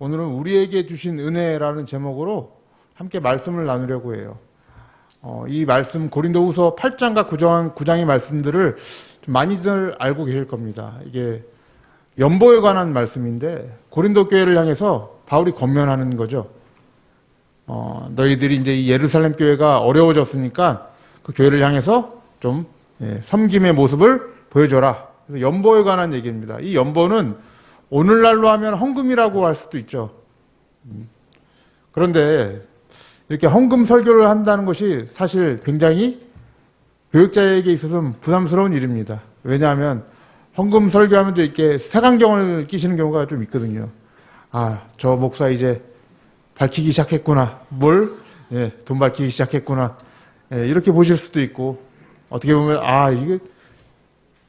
오늘은 우리에게 주신 은혜라는 제목으로 함께 말씀을 나누려고 해요. 이 말씀 고린도후서 8장과 9장의 말씀들을 좀 많이들 알고 계실 겁니다. 이게 연보에 관한 말씀인데 고린도 교회를 향해서 바울이 권면하는 거죠. 너희들이 이제 이 예루살렘 교회가 어려워졌으니까 그 교회를 향해서 좀 섬김의 모습을 보여줘라. 그래서 연보에 관한 얘기입니다. 이 연보는 오늘날로 하면 헌금이라고 할 수도 있죠. 그런데 이렇게 헌금 설교를 한다는 것이 사실 굉장히 교육자에게 있어서는 부담스러운 일입니다. 왜냐하면 헌금 설교하면 이렇게 색안경을 끼시는 경우가 좀 있거든요. 아, 저 목사 이제 밝히기 시작했구나. 돈 밝히기 시작했구나. 이렇게 보실 수도 있고, 어떻게 보면, 이게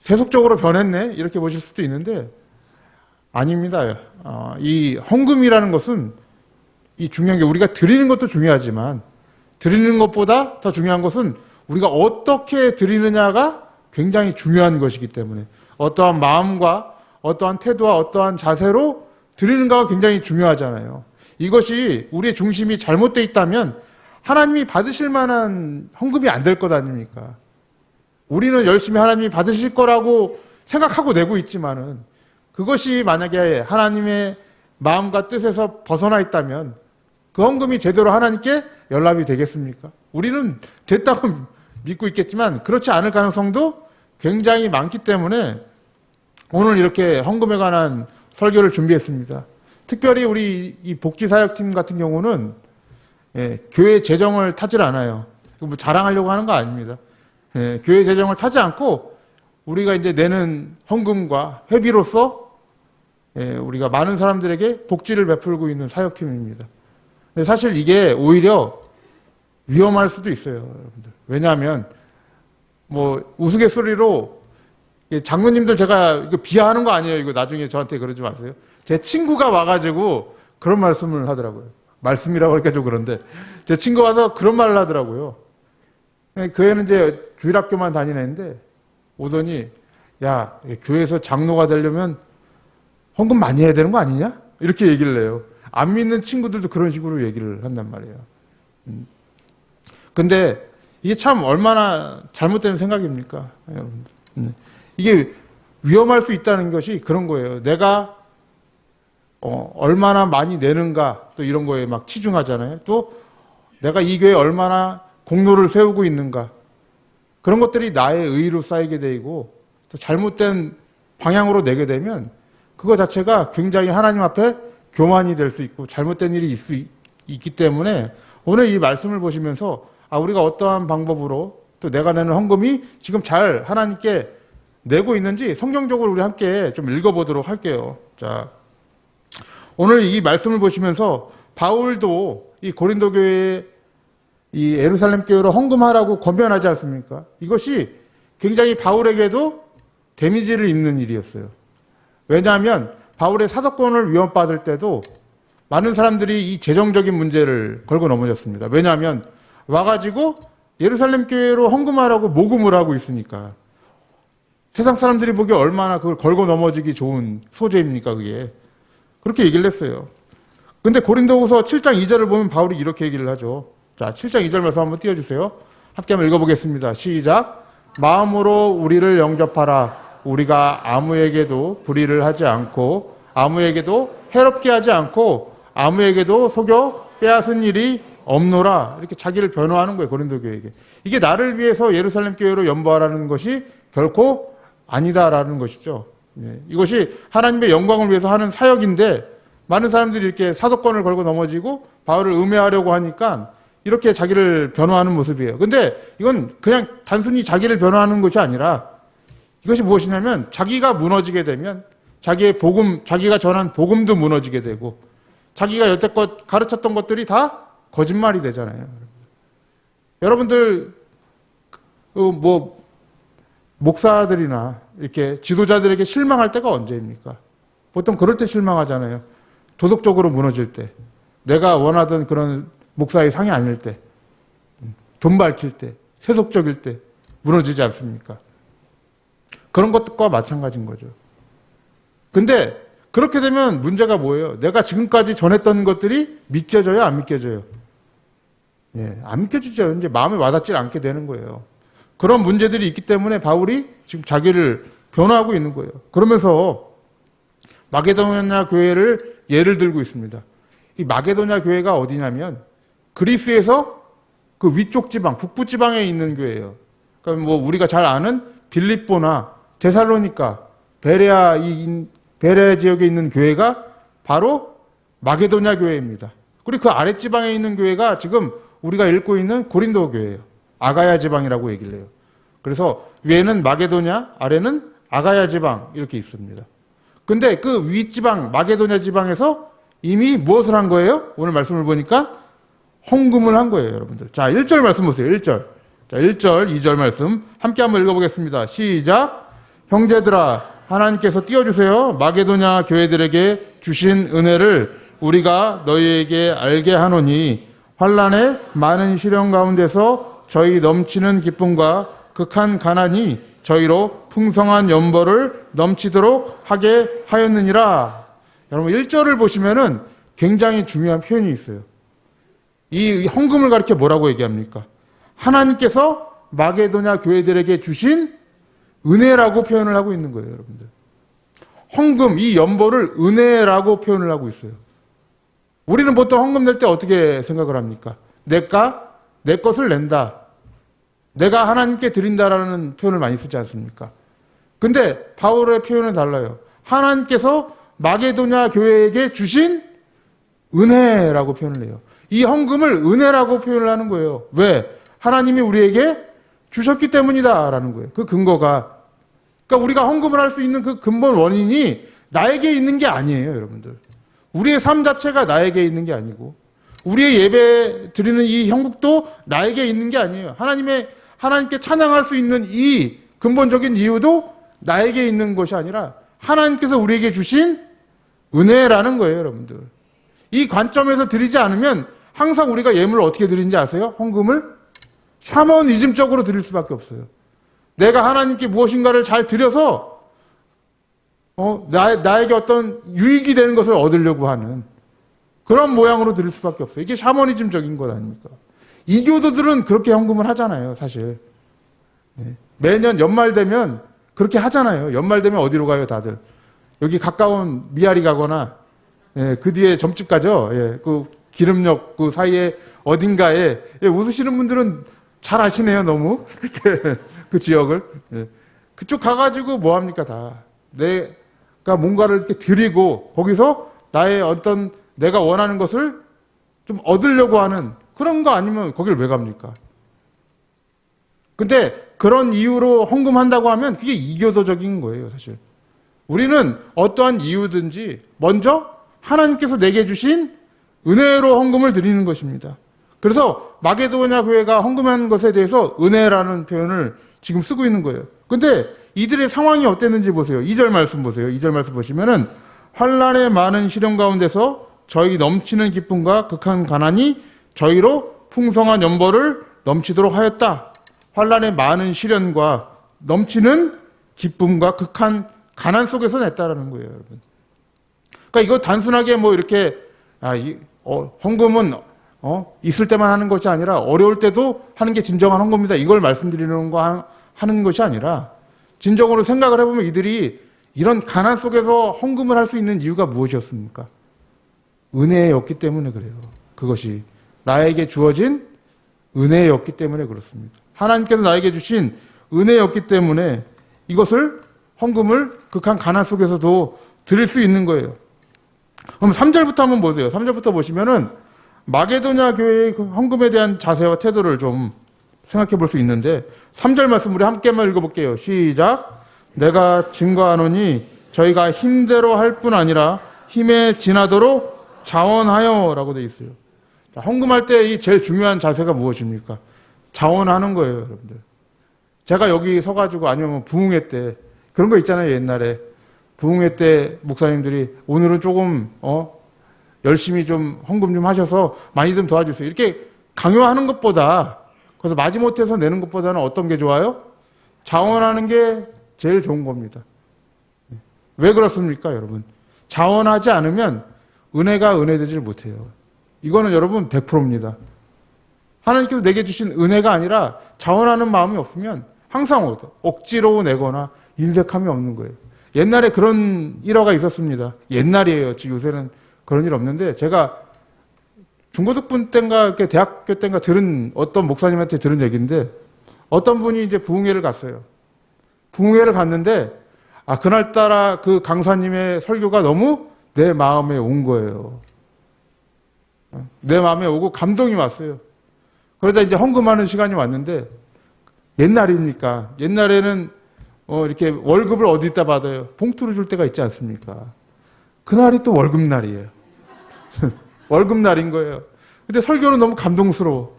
세속적으로 변했네. 이렇게 보실 수도 있는데, 아닙니다. 이 헌금이라는 것은 이 중요한 게 우리가 드리는 것도 중요하지만 드리는 것보다 더 중요한 것은 우리가 어떻게 드리느냐가 굉장히 중요한 것이기 때문에 어떠한 마음과 어떠한 태도와 어떠한 자세로 드리는가가 굉장히 중요하잖아요. 이것이 우리의 중심이 잘못되어 있다면 하나님이 받으실 만한 헌금이 안 될 것 아닙니까? 우리는 열심히 하나님이 받으실 거라고 생각하고 내고 있지만은 그것이 만약에 하나님의 마음과 뜻에서 벗어나 있다면 그 헌금이 제대로 하나님께 연락이 되겠습니까? 우리는 됐다고 믿고 있겠지만 그렇지 않을 가능성도 굉장히 많기 때문에 오늘 이렇게 헌금에 관한 설교를 준비했습니다. 특별히 우리 이 복지사역팀 같은 경우는 교회 재정을 타질 않아요. 뭐 자랑하려고 하는 거 아닙니다. 교회 재정을 타지 않고 우리가 이제 내는 헌금과 회비로서 우리가 많은 사람들에게 복지를 베풀고 있는 사역팀입니다. 근데 사실 이게 오히려 위험할 수도 있어요, 여러분들. 왜냐하면 뭐 우스갯소리로 장로님들 제가 이거 비하하는 거 아니에요. 이거 나중에 저한테 그러지 마세요. 제 친구가 와가지고 그런 말씀을 하더라고요. 말씀이라고 하니까 좀 그런데 제 친구가 와서 그런 말을 하더라고요. 그 애는 이제 주일학교만 다니는데 오더니 야, 교회에서 장로가 되려면 헌금 많이 해야 되는 거 아니냐? 이렇게 얘기를 해요. 안 믿는 친구들도 그런 식으로 얘기를 한단 말이에요. 근데 이게 참 얼마나 잘못된 생각입니까? 여러분들. 이게 위험할 수 있다는 것이 그런 거예요. 내가 얼마나 많이 내는가 또 이런 거에 막 치중하잖아요. 또 내가 이 교회에 얼마나 공로를 세우고 있는가 그런 것들이 나의 의로 쌓이게 되고 또 잘못된 방향으로 내게 되면 그거 자체가 굉장히 하나님 앞에 교만이 될 수 있고 잘못된 일이 있기 때문에 오늘 이 말씀을 보시면서 우리가 어떠한 방법으로 또 내가 내는 헌금이 지금 잘 하나님께 내고 있는지 성경적으로 우리 함께 좀 읽어보도록 할게요. 자, 오늘 이 말씀을 보시면서 바울도 이 고린도 교회에 이 예루살렘 교회로 헌금하라고 권면하지 않습니까? 이것이 굉장히 바울에게도 데미지를 입는 일이었어요. 왜냐하면 바울의 사도권을 위협받을 때도 많은 사람들이 이 재정적인 문제를 걸고 넘어졌습니다. 왜냐하면 와가지고 예루살렘 교회로 헌금하라고 모금을 하고 있으니까 세상 사람들이 보기에 얼마나 그걸 걸고 넘어지기 좋은 소재입니까 그게. 그렇게 얘기를 했어요. 근데 고린도후서 7장 2절을 보면 바울이 이렇게 얘기를 하죠. 자, 7장 2절 말씀 한번 띄워주세요. 함께 한번 읽어보겠습니다. 시작. 마음으로 우리를 영접하라. 우리가 아무에게도 불의를 하지 않고 아무에게도 해롭게 하지 않고 아무에게도 속여 빼앗은 일이 없노라. 이렇게 자기를 변호하는 거예요. 고린도 교회에게. 이게 나를 위해서 예루살렘 교회로 연보하라는 것이 결코 아니다라는 것이죠. 이것이 하나님의 영광을 위해서 하는 사역인데 많은 사람들이 이렇게 사도권을 걸고 넘어지고 바울을 음해하려고 하니까 이렇게 자기를 변호하는 모습이에요. 근데 이건 그냥 단순히 자기를 변호하는 것이 아니라 이것이 무엇이냐면 자기가 무너지게 되면 자기의 복음, 자기가 전한 복음도 무너지게 되고 자기가 여태껏 가르쳤던 것들이 다 거짓말이 되잖아요. 여러분들 뭐 목사들이나 이렇게 지도자들에게 실망할 때가 언제입니까? 보통 그럴 때 실망하잖아요. 도덕적으로 무너질 때, 내가 원하던 그런 목사의 상이 아닐 때, 돈 밝힐 때, 세속적일 때 무너지지 않습니까? 그런 것과 마찬가지인 거죠. 근데 그렇게 되면 문제가 뭐예요? 내가 지금까지 전했던 것들이 믿겨져요? 안 믿겨져요? 예, 안 믿겨지죠. 이제 마음에 와닿지 않게 되는 거예요. 그런 문제들이 있기 때문에 바울이 지금 자기를 변호하고 있는 거예요. 그러면서 마게도냐 교회를 예를 들고 있습니다. 이 마게도냐 교회가 어디냐면 그리스에서 그 위쪽 지방, 북부 지방에 있는 교회예요. 그러니까 뭐 우리가 잘 아는 빌립보나 데살로니가, 베레아 지역에 있는 교회가 바로 마게도냐 교회입니다. 그리고 그 아랫 지방에 있는 교회가 지금 우리가 읽고 있는 고린도 교회예요. 아가야 지방이라고 얘기를 해요. 그래서 위에는 마게도냐, 아래는 아가야 지방 이렇게 있습니다. 근데 그 윗지방 마게도냐 지방에서 이미 무엇을 한 거예요? 오늘 말씀을 보니까 헌금을 한 거예요, 여러분들. 자, 1절 말씀 보세요. 1절. 자, 1절, 2절 말씀 함께 한번 읽어보겠습니다. 시작. 형제들아, 하나님께서 띄워주세요. 마게도냐 교회들에게 주신 은혜를 우리가 너희에게 알게 하노니 환난의 많은 시련 가운데서 저희 넘치는 기쁨과 극한 가난이 저희로 풍성한 연보를 넘치도록 하게 하였느니라. 여러분 1절을 보시면은 굉장히 중요한 표현이 있어요. 이 헌금을 가리켜 뭐라고 얘기합니까? 하나님께서 마게도냐 교회들에게 주신 은혜라고 표현을 하고 있는 거예요, 여러분들. 헌금, 이 연보를 은혜라고 표현을 하고 있어요. 우리는 보통 헌금 낼 때 어떻게 생각을 합니까? 내 것을 낸다. 내가 하나님께 드린다라는 표현을 많이 쓰지 않습니까? 근데 바울의 표현은 달라요. 하나님께서 마게도냐 교회에게 주신 은혜라고 표현을 해요. 이 헌금을 은혜라고 표현을 하는 거예요. 왜? 하나님이 우리에게 주셨기 때문이다라는 거예요. 그 근거가. 그러니까 우리가 헌금을 할 수 있는 그 근본 원인이 나에게 있는 게 아니에요, 여러분들. 우리의 삶 자체가 나에게 있는 게 아니고 우리의 예배 드리는 이 형국도 나에게 있는 게 아니에요. 하나님께 찬양할 수 있는 이 근본적인 이유도 나에게 있는 것이 아니라 하나님께서 우리에게 주신 은혜라는 거예요, 여러분들. 이 관점에서 드리지 않으면 항상 우리가 예물을 어떻게 드리는지 아세요? 헌금을 샤머니즘적으로 드릴 수밖에 없어요. 내가 하나님께 무엇인가를 잘 드려서 나에게 어떤 유익이 되는 것을 얻으려고 하는 그런 모양으로 드릴 수밖에 없어요. 이게 샤머니즘적인 것 아닙니까? 이교도들은 그렇게 헌금을 하잖아요, 사실. 매년 연말 되면 그렇게 하잖아요. 연말 되면 어디로 가요, 다들? 여기 가까운 미아리 가거나, 그 뒤에 점집 가죠. 그 기름역 그 사이에 어딘가에, 웃으시는 분들은 잘 아시네요, 너무. 그 지역을. 그쪽 가가지고 뭐 합니까, 다. 내가 뭔가를 이렇게 드리고, 거기서 나의 어떤 내가 원하는 것을 좀 얻으려고 하는 그런 거 아니면 거길 왜 갑니까? 근데 그런 이유로 헌금한다고 하면 그게 이교도적인 거예요, 사실. 우리는 어떠한 이유든지 먼저 하나님께서 내게 주신 은혜로 헌금을 드리는 것입니다. 그래서 마게도냐 교회가 헌금한 것에 대해서 은혜라는 표현을 지금 쓰고 있는 거예요. 근데 이들의 상황이 어땠는지 보세요. 2절 말씀 보세요. 2절 말씀 보시면은 환난의 많은 시련 가운데서 저희 넘치는 기쁨과 극한 가난이 저희로 풍성한 연보를 넘치도록 하였다. 환난의 많은 시련과 넘치는 기쁨과 극한 가난 속에서 냈다라는 거예요, 여러분. 그러니까 이거 단순하게 뭐 이렇게 헌금은 있을 때만 하는 것이 아니라 어려울 때도 하는 게 진정한 헌금이다. 이걸 말씀드리는 거 하는 것이 아니라 진정으로 생각을 해보면 이들이 이런 가난 속에서 헌금을 할 수 있는 이유가 무엇이었습니까? 은혜였기 때문에 그래요. 그것이 나에게 주어진 은혜였기 때문에 그렇습니다. 하나님께서 나에게 주신 은혜였기 때문에 이것을 헌금을 극한 가난 속에서도 드릴 수 있는 거예요. 그럼 3절부터 한번 보세요. 3절부터 보시면은 마게도냐 교회의 헌금에 대한 자세와 태도를 좀 생각해 볼 수 있는데 3절 말씀 우리 함께만 읽어볼게요. 시작. 내가 증거하노니 저희가 힘대로 할 뿐 아니라 힘에 지나도록 자원하여 라고 되어 있어요. 자, 헌금할 때 이 제일 중요한 자세가 무엇입니까? 자원하는 거예요, 여러분들. 제가 여기 서가지고 아니면 부흥회 때 그런 거 있잖아요, 옛날에. 부흥회 때 목사님들이 오늘은 조금 열심히 좀 헌금 좀 하셔서 많이 좀 도와주세요. 이렇게 강요하는 것보다 그래서 마지못해서 내는 것보다는 어떤 게 좋아요? 자원하는 게 제일 좋은 겁니다. 왜 그렇습니까, 여러분? 자원하지 않으면 은혜가 은혜되질 못해요. 이거는 여러분 100%입니다. 하나님께서 내게 주신 은혜가 아니라 자원하는 마음이 없으면 항상 억지로 내거나 인색함이 없는 거예요. 옛날에 그런 일화가 있었습니다. 옛날이에요. 지금 요새는 그런 일 없는데, 제가 중고등부 때인가 대학교 때인가 들은 어떤 목사님한테 들은 얘기인데, 어떤 분이 이제 부흥회를 갔어요. 부흥회를 갔는데 그날따라 그 강사님의 설교가 너무 내 마음에 온 거예요. 내 마음에 오고 감동이 왔어요. 그러다 이제 헌금하는 시간이 왔는데, 옛날이니까, 옛날에는 이렇게 월급을 어디다 받아요? 봉투로 줄 때가 있지 않습니까? 그날이 또 월급날이에요. 월급날인 거예요. 근데 설교는 너무 감동스러워.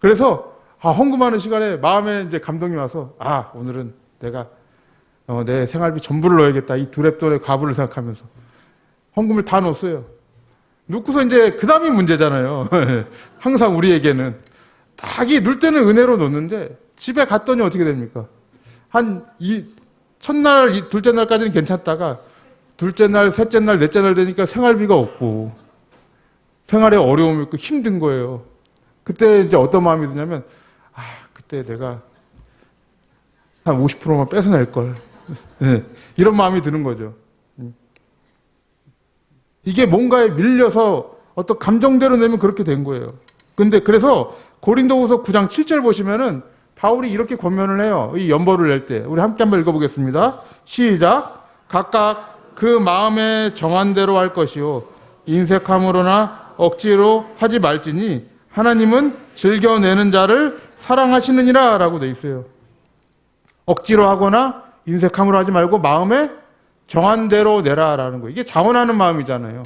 그래서 헌금하는 시간에 마음에 이제 감동이 와서 오늘은 내가 내 생활비 전부를 넣어야겠다. 이 두랩돈의 과부를 생각하면서 헌금을 다 넣었어요. 놓고서 이제 그 다음이 문제잖아요. 항상 우리에게는 딱이 넣을 때는 은혜로 넣는데 집에 갔더니 어떻게 됩니까? 첫날, 둘째 날까지는 괜찮다가 둘째 날, 셋째 날, 넷째 날 되니까 생활비가 없고 생활에 어려움이 있고 힘든 거예요. 그때 이제 어떤 마음이 드냐면 그때 내가 한 50%만 뺏어낼 걸. 네, 이런 마음이 드는 거죠. 이게 뭔가에 밀려서 어떤 감정대로 내면 그렇게 된 거예요. 근데 그래서 고린도후서 9장 7절 보시면은 바울이 이렇게 권면을 해요. 이 연보를 낼 때. 우리 함께 한번 읽어보겠습니다. 시작. 각각 그 마음에 정한 대로 할 것이요 인색함으로나 억지로 하지 말지니 하나님은 즐겨내는 자를 사랑하시느니라 라고 돼 있어요. 억지로 하거나 인색함으로 하지 말고 마음에 정한 대로 내라라는 거예요. 이게 자원하는 마음이잖아요.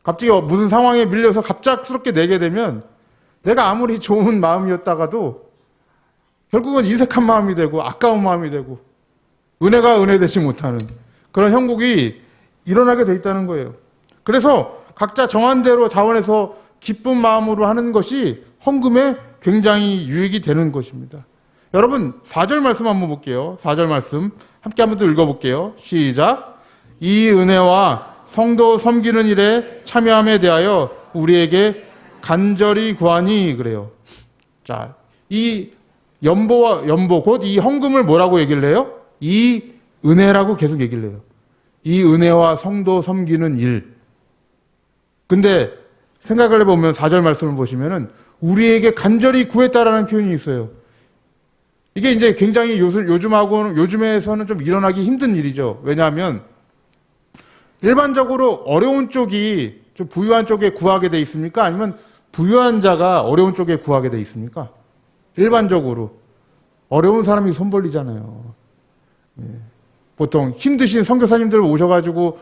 갑자기 무슨 상황에 밀려서 갑작스럽게 내게 되면 내가 아무리 좋은 마음이었다가도 결국은 인색한 마음이 되고 아까운 마음이 되고 은혜가 은혜되지 못하는 그런 형국이 일어나게 돼 있다는 거예요. 그래서 각자 정한 대로 자원해서 기쁜 마음으로 하는 것이 헌금에 굉장히 유익이 되는 것입니다. 여러분 4절 말씀 한번 볼게요. 4절 말씀 함께 한번 더 읽어볼게요. 시작. 이 은혜와 성도 섬기는 일에 참여함에 대하여 우리에게 간절히 구하니 그래요. 자, 이 연보 곧 이 헌금을 뭐라고 얘기를 해요? 이 은혜라고 계속 얘기를 해요. 이 은혜와 성도 섬기는 일. 근데 생각을 해보면 4절 말씀을 보시면은 우리에게 간절히 구했다라는 표현이 있어요. 이게 이제 굉장히 요즘에서는 좀 일어나기 힘든 일이죠. 왜냐하면 일반적으로 어려운 쪽이 좀 부유한 쪽에 구하게 돼 있습니까? 아니면 부유한 자가 어려운 쪽에 구하게 돼 있습니까? 일반적으로 어려운 사람이 손 벌리잖아요. 보통 힘드신 선교사님들 오셔가지고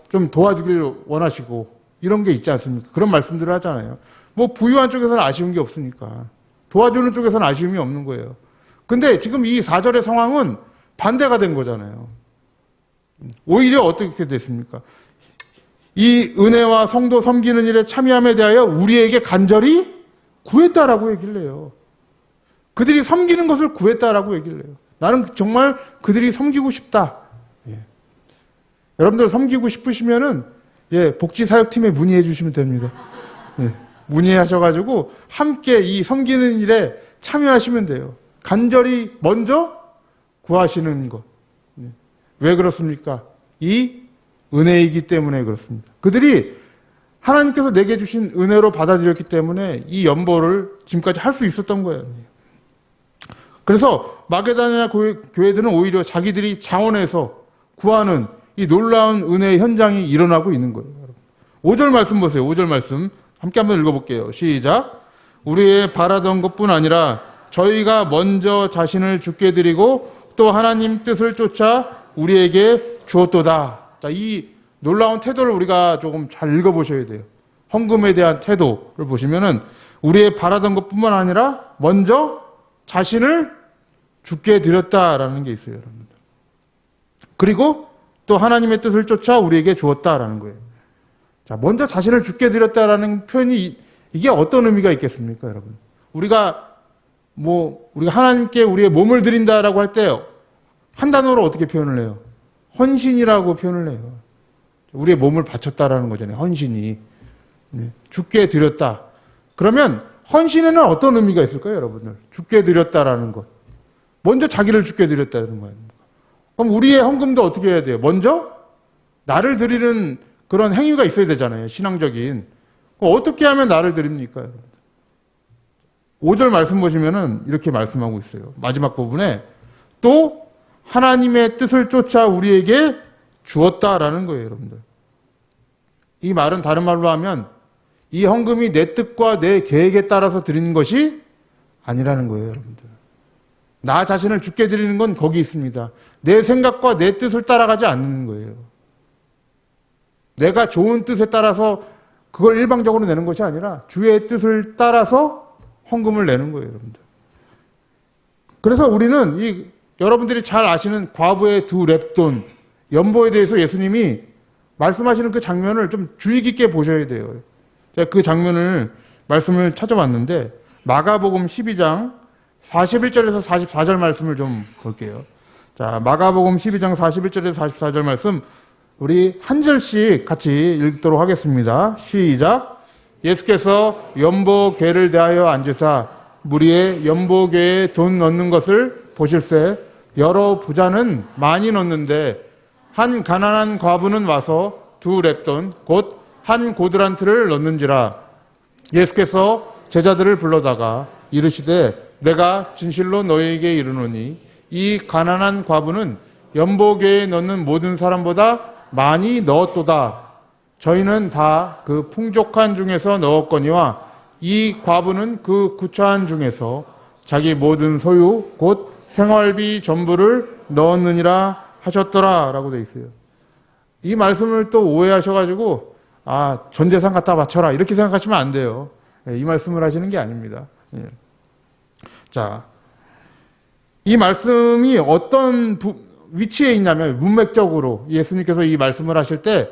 좀 도와주길 원하시고 이런 게 있지 않습니까? 그런 말씀들을 하잖아요. 뭐 부유한 쪽에서는 아쉬운 게 없으니까 도와주는 쪽에서는 아쉬움이 없는 거예요. 근데 지금 이 4절의 상황은 반대가 된 거잖아요. 오히려 어떻게 됐습니까? 이 은혜와 성도 섬기는 일에 참여함에 대하여 우리에게 간절히 구했다라고 얘기를 해요. 그들이 섬기는 것을 구했다라고 얘기를 해요. 나는 정말 그들이 섬기고 싶다. 여러분들 섬기고 싶으시면은 복지사역팀에 문의해 주시면 됩니다. 문의하셔가지고 함께 이 섬기는 일에 참여하시면 돼요. 간절히 먼저 구하시는 것. 왜 그렇습니까? 이 은혜이기 때문에 그렇습니다. 그들이 하나님께서 내게 주신 은혜로 받아들였기 때문에 이 연보를 지금까지 할 수 있었던 거예요. 그래서 마게도냐 교회들은 오히려 자기들이 자원해서 구하는 이 놀라운 은혜의 현장이 일어나고 있는 거예요. 5절 말씀 보세요. 5절 말씀 함께 한번 읽어볼게요. 시작. 우리의 바라던 것뿐 아니라 저희가 먼저 자신을 주께 드리고 또 하나님 뜻을 쫓아 우리에게 주었도다. 자, 이 놀라운 태도를 우리가 조금 잘 읽어보셔야 돼요. 헌금에 대한 태도를 보시면은 우리의 바라던 것뿐만 아니라 먼저 자신을 주께 드렸다라는 게 있어요, 여러분들. 그리고 또 하나님의 뜻을 쫓아 우리에게 주었다라는 거예요. 자, 먼저 자신을 주께 드렸다라는 표현이 이게 어떤 의미가 있겠습니까, 여러분? 우리가 하나님께 우리의 몸을 드린다라고 할 때 한 단어로 어떻게 표현을 해요? 헌신이라고 표현을 해요. 우리의 몸을 바쳤다라는 거잖아요. 헌신이. 죽게 드렸다. 그러면 헌신에는 어떤 의미가 있을까요, 여러분들? 죽게 드렸다라는 것. 먼저 자기를 죽게 드렸다는 거예요. 그럼 우리의 헌금도 어떻게 해야 돼요? 먼저 나를 드리는 그런 행위가 있어야 되잖아요. 신앙적인. 어떻게 하면 나를 드립니까? 5절 말씀 보시면은 이렇게 말씀하고 있어요. 마지막 부분에 또 하나님의 뜻을 쫓아 우리에게 주었다라는 거예요, 여러분들. 이 말은 다른 말로 하면 이 헌금이 내 뜻과 내 계획에 따라서 드리는 것이 아니라는 거예요, 여러분들. 나 자신을 죽게 드리는 건 거기 있습니다. 내 생각과 내 뜻을 따라가지 않는 거예요. 내가 좋은 뜻에 따라서 그걸 일방적으로 내는 것이 아니라 주의 뜻을 따라서 헌금을 내는 거예요, 여러분들. 그래서 우리는 여러분들이 잘 아시는 과부의 두 렙돈, 연보에 대해서 예수님이 말씀하시는 그 장면을 좀 주의 깊게 보셔야 돼요. 제가 그 장면을 말씀을 찾아봤는데 마가복음 12장 41절에서 44절 말씀을 좀 볼게요. 자, 마가복음 12장 41절에서 44절 말씀 우리 한 절씩 같이 읽도록 하겠습니다. 시작. 예수께서 연보궤를 대하여 앉으사 무리의 연보궤에 돈 넣는 것을 보실새 여러 부자는 많이 넣는데 한 가난한 과부는 와서 두 렙돈 곧 한 고드란트를 넣는지라. 예수께서 제자들을 불러다가 이르시되 내가 진실로 너희에게 이르노니 이 가난한 과부는 연보궤에 넣는 모든 사람보다 많이 넣었도다. 저희는 다 그 풍족한 중에서 넣었거니와 이 과부는 그 구차한 중에서 자기 모든 소유 곧 생활비 전부를 넣었느니라 하셨더라 라고 돼 있어요. 이 말씀을 또 오해하셔가지고 전 재산 갖다 바쳐라 이렇게 생각하시면 안 돼요. 이 말씀을 하시는 게 아닙니다. 자, 이 말씀이 어떤 위치에 있냐면 문맥적으로 예수님께서 이 말씀을 하실 때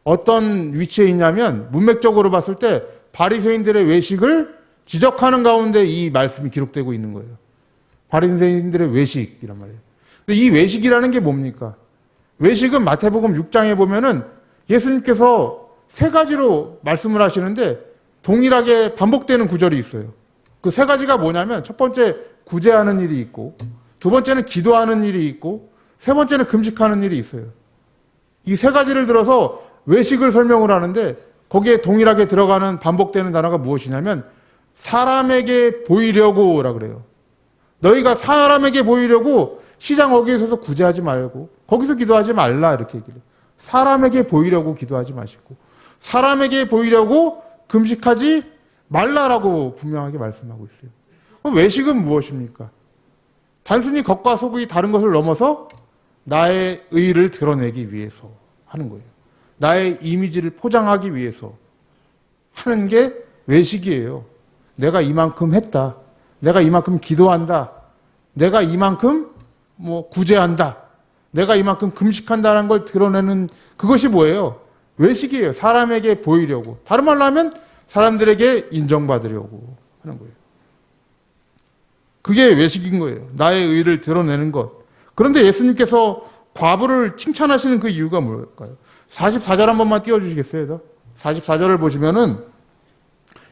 어떤 위치에 있냐면 문맥적으로 봤을 때 바리새인들의 외식을 지적하는 가운데 이 말씀이 기록되고 있는 거예요. 바리새인들의 외식이란 말이에요. 근데 이 외식이라는 게 뭡니까? 외식은 마태복음 6장에 보면은 예수님께서 세 가지로 말씀을 하시는데 동일하게 반복되는 구절이 있어요. 그 세 가지가 뭐냐면 첫 번째 구제하는 일이 있고 두 번째는 기도하는 일이 있고 세 번째는 금식하는 일이 있어요. 이 세 가지를 들어서 외식을 설명을 하는데 거기에 동일하게 들어가는 반복되는 단어가 무엇이냐면 사람에게 보이려고라 그래요. 너희가 사람에게 보이려고 시장 어귀에 서서 구제하지 말고 거기서 기도하지 말라 이렇게 얘기를 해요. 사람에게 보이려고 기도하지 마시고 사람에게 보이려고 금식하지 말라라고 분명하게 말씀하고 있어요. 그럼 외식은 무엇입니까? 단순히 겉과 속이 다른 것을 넘어서 나의 의를 드러내기 위해서 하는 거예요. 나의 이미지를 포장하기 위해서 하는 게 외식이에요. 내가 이만큼 했다. 내가 이만큼 기도한다. 내가 이만큼 구제한다. 내가 이만큼 금식한다는 걸 드러내는 그것이 뭐예요? 외식이에요. 사람에게 보이려고. 다른 말로 하면 사람들에게 인정받으려고 하는 거예요. 그게 외식인 거예요. 나의 의를 드러내는 것. 그런데 예수님께서 과부를 칭찬하시는 그 이유가 뭘까요? 44절 한 번만 띄워주시겠어요? 44절을 보시면은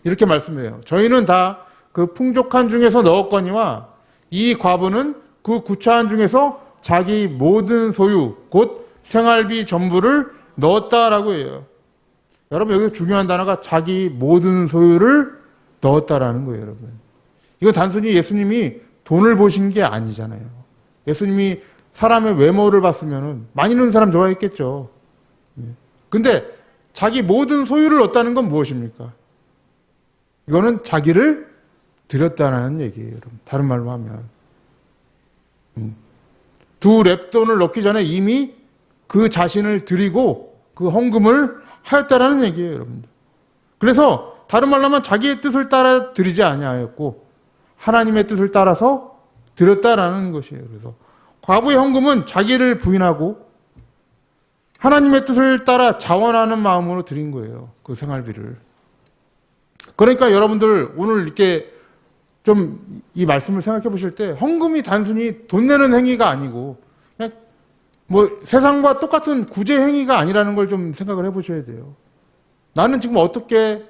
이렇게 말씀해요. 저희는 다 그 풍족한 중에서 넣었거니와 이 과부는 그 구차한 중에서 자기 모든 소유 곧 생활비 전부를 넣었다라고 해요. 여러분 여기 중요한 단어가 자기 모든 소유를 넣었다라는 거예요, 여러분. 이거 단순히 예수님이 돈을 보신 게 아니잖아요. 예수님이 사람의 외모를 봤으면 많이 넣는 사람 좋아했겠죠. 근데 자기 모든 소유를 넣었다는 건 무엇입니까? 이거는 자기를 드렸다는 얘기예요, 여러분. 다른 말로 하면. 두 렙돈을 넣기 전에 이미 그 자신을 드리고 그 헌금을 하였다라는 얘기예요, 여러분들. 그래서 다른 말로 하면 자기의 뜻을 따라 드리지 아니하였고 하나님의 뜻을 따라서 드렸다라는 것이에요. 그래서 과부의 헌금은 자기를 부인하고 하나님의 뜻을 따라 자원하는 마음으로 드린 거예요. 그 생활비를. 그러니까 여러분들 오늘 이렇게 좀 이 말씀을 생각해 보실 때 헌금이 단순히 돈 내는 행위가 아니고 그냥 뭐 세상과 똑같은 구제 행위가 아니라는 걸 좀 생각을 해보셔야 돼요. 나는 지금 어떻게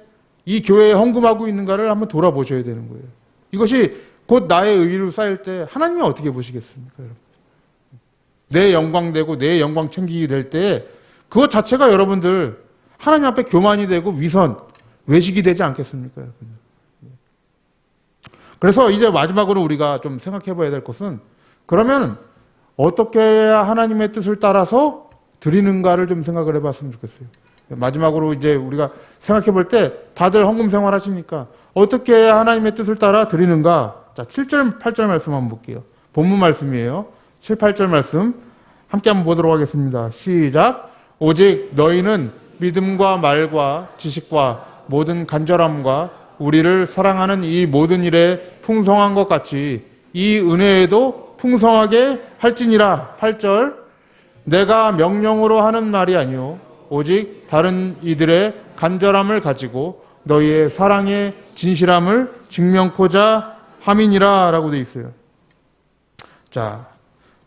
이 교회에 헌금하고 있는가를 한번 돌아보셔야 되는 거예요. 이것이 곧 나의 의로 쌓일 때 하나님이 어떻게 보시겠습니까, 여러분? 내 영광 되고 내 영광 챙기게 될 때 그것 자체가 여러분들 하나님 앞에 교만이 되고 위선, 외식이 되지 않겠습니까, 여러분? 그래서 이제 마지막으로 우리가 좀 생각해 봐야 될 것은 그러면 어떻게 해야 하나님의 뜻을 따라서 드리는가를 좀 생각을 해봤으면 좋겠어요. 마지막으로 이제 우리가 생각해 볼 때 다들 헌금 생활 하시니까 어떻게 해야 하나님의 뜻을 따라 드리는가? 자, 7절, 8절 말씀 한번 볼게요. 본문 말씀이에요. 7, 8절 말씀 함께 한번 보도록 하겠습니다. 시작. 오직 너희는 믿음과 말과 지식과 모든 간절함과 우리를 사랑하는 이 모든 일에 풍성한 것 같이 이 은혜에도 풍성하게 할지니라. 8절. 내가 명령으로 하는 말이 아니요 오직 다른 이들의 간절함을 가지고 너희의 사랑의 진실함을 증명코자 함이니라 라고 되어 있어요. 자,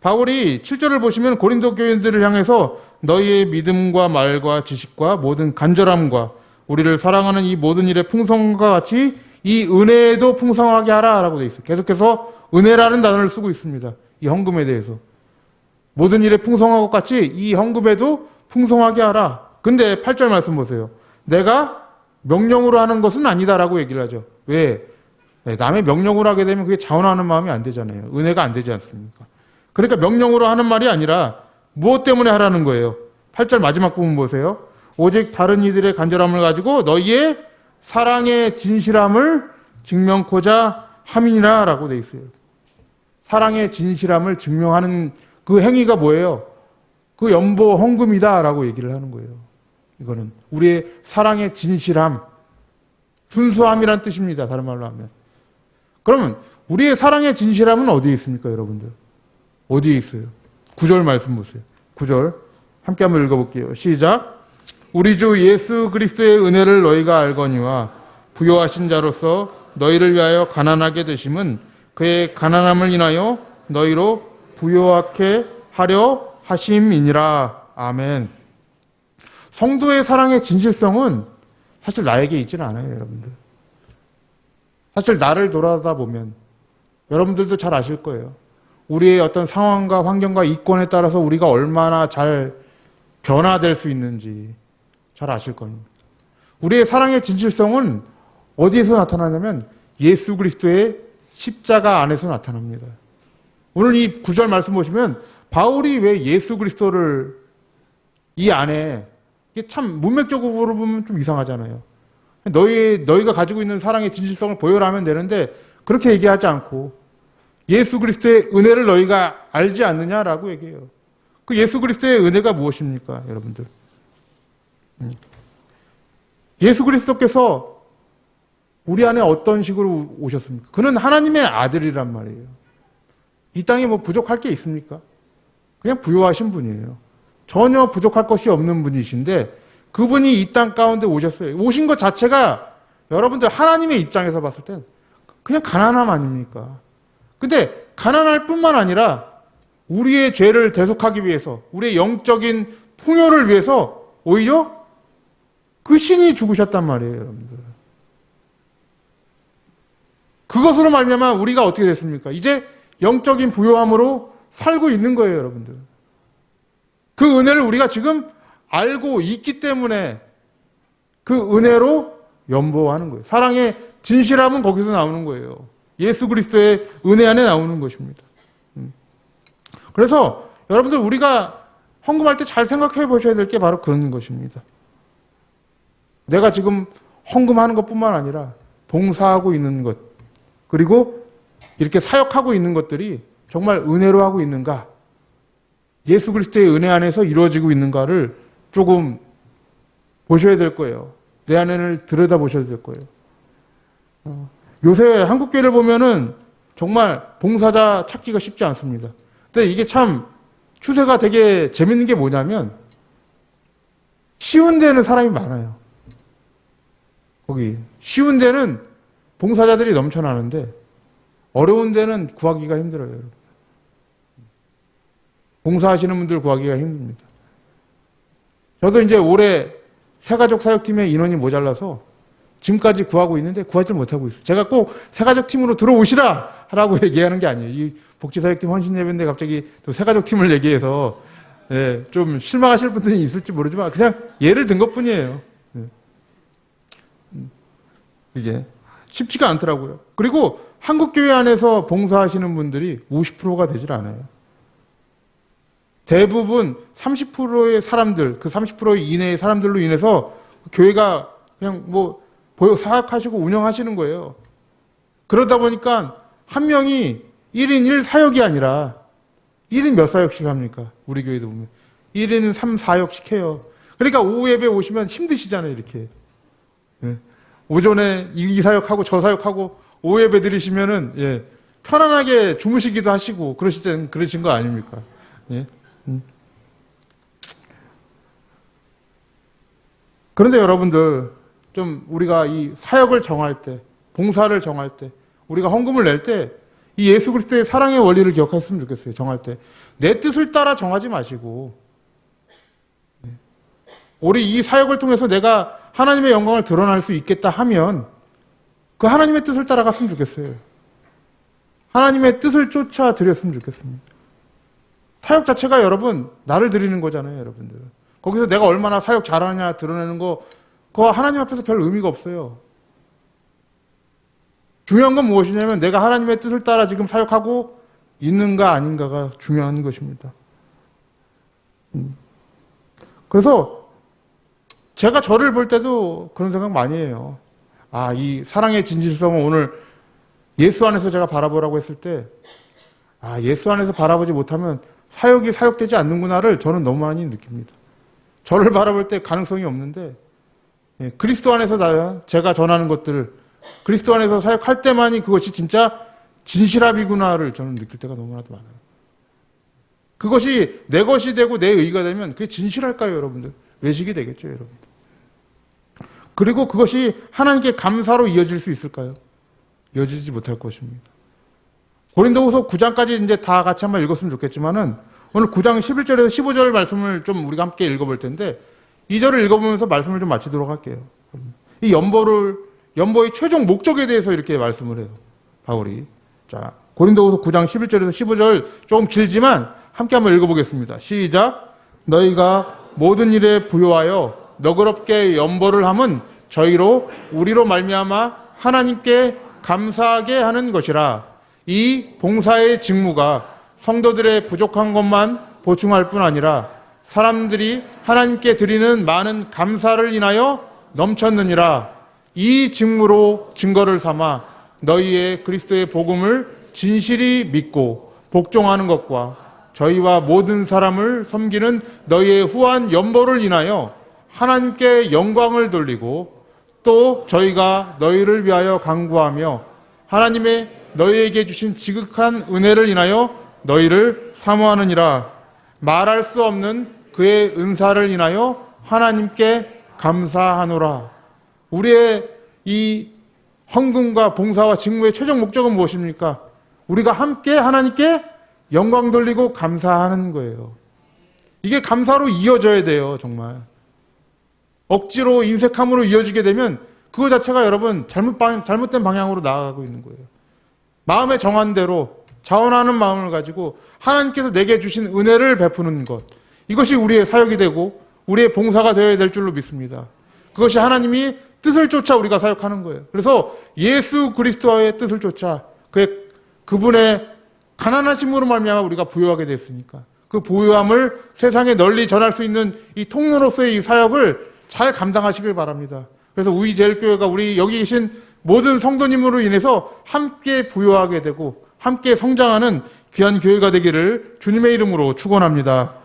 바울이 7절을 보시면 고린도 교인들을 향해서 너희의 믿음과 말과 지식과 모든 간절함과 우리를 사랑하는 이 모든 일의 풍성과 같이 이 은혜에도 풍성하게 하라 라고 되어 있어요. 계속해서 은혜라는 단어를 쓰고 있습니다. 이 헌금에 대해서. 모든 일에 풍성한 것 같이 이 헌금에도 풍성하게 하라. 근데 8절 말씀 보세요. 내가 명령으로 하는 것은 아니다라고 얘기를 하죠. 왜? 남의 명령으로 하게 되면 그게 자원하는 마음이 안 되잖아요. 은혜가 안 되지 않습니까? 그러니까 명령으로 하는 말이 아니라 무엇 때문에 하라는 거예요. 8절 마지막 부분 보세요. 오직 다른 이들의 간절함을 가지고 너희의 사랑의 진실함을 증명코자 함이니라 라고 되어 있어요. 사랑의 진실함을 증명하는 그 행위가 뭐예요? 그 연보 헌금이다 라고 얘기를 하는 거예요. 이거는 우리의 사랑의 진실함, 순수함이란 뜻입니다. 다른 말로 하면. 그러면 우리의 사랑의 진실함은 어디에 있습니까, 여러분들? 어디에 있어요? 9절 말씀 보세요. 9절 함께 한번 읽어볼게요. 시작. 우리 주 예수 그리스도의 은혜를 너희가 알거니와 부요하신 자로서 너희를 위하여 가난하게 되심은 그의 가난함을 인하여 너희로 부요하게 하려 하심이니라. 아멘. 성도의 사랑의 진실성은 사실 나에게 있지는 않아요, 여러분들. 사실 나를 돌아다 보면 여러분들도 잘 아실 거예요. 우리의 어떤 상황과 환경과 이권에 따라서 우리가 얼마나 잘 변화될 수 있는지 잘 아실 겁니다. 우리의 사랑의 진실성은 어디에서 나타나냐면 예수 그리스도의 십자가 안에서 나타납니다. 오늘 이 9절 말씀 보시면 바울이 왜 예수 그리스도를 이 안에 이게 참 문맥적으로 보면 좀 이상하잖아요. 너희가 가지고 있는 사랑의 진실성을 보여라면 되는데 그렇게 얘기하지 않고 예수 그리스도의 은혜를 너희가 알지 않느냐라고 얘기해요. 그 예수 그리스도의 은혜가 무엇입니까, 여러분들? 예수 그리스도께서 우리 안에 어떤 식으로 오셨습니까? 그는 하나님의 아들이란 말이에요. 이 땅에 뭐 부족할 게 있습니까? 그냥 부요하신 분이에요. 전혀 부족할 것이 없는 분이신데 그분이 이 땅 가운데 오셨어요. 오신 것 자체가 여러분들 하나님의 입장에서 봤을 땐 그냥 가난함 아닙니까? 근데 가난할 뿐만 아니라 우리의 죄를 대속하기 위해서 우리의 영적인 풍요를 위해서 오히려 그 신이 죽으셨단 말이에요, 여러분들. 그것으로 말미암아 우리가 어떻게 됐습니까? 이제 영적인 부요함으로 살고 있는 거예요, 여러분들. 그 은혜를 우리가 지금 알고 있기 때문에 그 은혜로 연보하는 거예요. 사랑의 진실함은 거기서 나오는 거예요. 예수 그리스도의 은혜 안에 나오는 것입니다. 그래서 여러분들 우리가 헌금할 때 잘 생각해 보셔야 될 게 바로 그런 것입니다. 내가 지금 헌금하는 것뿐만 아니라 봉사하고 있는 것, 그리고 이렇게 사역하고 있는 것들이 정말 은혜로 하고 있는가, 예수 그리스도의 은혜 안에서 이루어지고 있는가를 조금 보셔야 될 거예요. 내 안을 들여다보셔야 될 거예요. 요새 한국교회를 보면은 정말 봉사자 찾기가 쉽지 않습니다. 근데 이게 참 추세가 되게 재밌는 게 뭐냐면 쉬운 데는 사람이 많아요. 거기 쉬운 데는 봉사자들이 넘쳐나는데 어려운 데는 구하기가 힘들어요. 여러분. 봉사하시는 분들 구하기가 힘듭니다. 저도 이제 올해 새가족 사역팀의 인원이 모자라서 지금까지 구하고 있는데 구하지 못하고 있어요. 제가 꼭 새가족 팀으로 들어오시라 라고 얘기하는 게 아니에요. 이 복지사역팀 헌신예배인데 갑자기 또 새가족 팀을 얘기해서 예, 좀 실망하실 분들이 있을지 모르지만 그냥 예를 든 것뿐이에요. 예. 이게 쉽지가 않더라고요. 그리고 한국교회 안에서 봉사하시는 분들이 50%가 되질 않아요. 대부분 30%의 사람들, 그 30% 이내의 사람들로 인해서 교회가 그냥 뭐 사역하시고 운영하시는 거예요. 그러다 보니까 한 명이 1인 1사역이 아니라 1인 몇 사역씩 합니까? 우리 교회도 보면 1인 3, 4역씩 해요. 그러니까 오후 예배 오시면 힘드시잖아요, 이렇게. 예. 오전에 이 사역하고 저 사역하고 오후 예배 드리시면은 예, 편안하게 주무시기도 하시고 그러신 거 아닙니까? 예. 그런데 여러분들 좀 우리가 이 사역을 정할 때, 봉사를 정할 때, 우리가 헌금을 낼 때 이 예수 그리스도의 사랑의 원리를 기억했으면 좋겠어요. 정할 때 내 뜻을 따라 정하지 마시고 우리 이 사역을 통해서 내가 하나님의 영광을 드러날 수 있겠다 하면 그 하나님의 뜻을 따라갔으면 좋겠어요. 하나님의 뜻을 쫓아 드렸으면 좋겠습니다. 사역 자체가 여러분 나를 드리는 거잖아요, 여러분들. 거기서 내가 얼마나 사역 잘하냐 드러내는 거 그거 하나님 앞에서 별 의미가 없어요. 중요한 건 무엇이냐면 내가 하나님의 뜻을 따라 지금 사역하고 있는가 아닌가가 중요한 것입니다. 그래서 제가 저를 볼 때도 그런 생각 많이 해요. 아, 이 사랑의 진실성을 오늘 예수 안에서 제가 바라보라고 했을 때 아, 예수 안에서 바라보지 못하면 사역이 사역되지 않는구나를 저는 너무 많이 느낍니다. 저를 바라볼 때 가능성이 없는데 예, 그리스도 안에서 제가 전하는 것들을 그리스도 안에서 사역할 때만이 그것이 진짜 진실함이구나를 저는 느낄 때가 너무나도 많아요. 그것이 내 것이 되고 내 의가 되면 그게 진실할까요, 여러분들? 외식이 되겠죠, 여러분들. 그리고 그것이 하나님께 감사로 이어질 수 있을까요? 이어지지 못할 것입니다. 고린도후서 9장까지 이제 다 같이 한번 읽었으면 좋겠지만은 오늘 9장 11절에서 15절 말씀을 좀 우리가 함께 읽어볼 텐데 2절을 읽어보면서 말씀을 좀 마치도록 할게요. 이 연보의 최종 목적에 대해서 이렇게 말씀을 해요. 바울이. 자, 고린도후서 9장 11절에서 15절 조금 길지만 함께 한번 읽어보겠습니다. 시작. 너희가 모든 일에 부요하여 너그럽게 연보를 함은 저희로 우리로 말미암아 하나님께 감사하게 하는 것이라. 이 봉사의 직무가 성도들의 부족한 것만 보충할 뿐 아니라 사람들이 하나님께 드리는 많은 감사를 인하여 넘쳤느니라. 이 직무로 증거를 삼아 너희의 그리스도의 복음을 진실이 믿고 복종하는 것과 저희와 모든 사람을 섬기는 너희의 후한 연보를 인하여 하나님께 영광을 돌리고 또 저희가 너희를 위하여 간구하며 하나님의 너희에게 주신 지극한 은혜를 인하여 너희를 사모하느니라. 말할 수 없는 그의 은사를 인하여 하나님께 감사하노라. 우리의 이 헌금과 봉사와 직무의 최종 목적은 무엇입니까? 우리가 함께 하나님께 영광 돌리고 감사하는 거예요. 이게 감사로 이어져야 돼요, 정말. 억지로 인색함으로 이어지게 되면 그거 자체가 여러분 잘못된 방향으로 나아가고 있는 거예요. 마음에 정한 대로 자원하는 마음을 가지고 하나님께서 내게 주신 은혜를 베푸는 것, 이것이 우리의 사역이 되고 우리의 봉사가 되어야 될 줄로 믿습니다. 그것이 하나님이 뜻을 쫓아 우리가 사역하는 거예요. 그래서 예수 그리스도의 뜻을 쫓아 그분의 가난하심으로 말미암아 우리가 부유하게 됐으니까 그 부유함을 세상에 널리 전할 수 있는 이 통로로서의 이 사역을 잘 감당하시길 바랍니다. 그래서 우리제일교회가 우리 여기 계신 모든 성도님으로 인해서 함께 부유하게 되고 함께 성장하는 귀한 교회가 되기를 주님의 이름으로 축원합니다.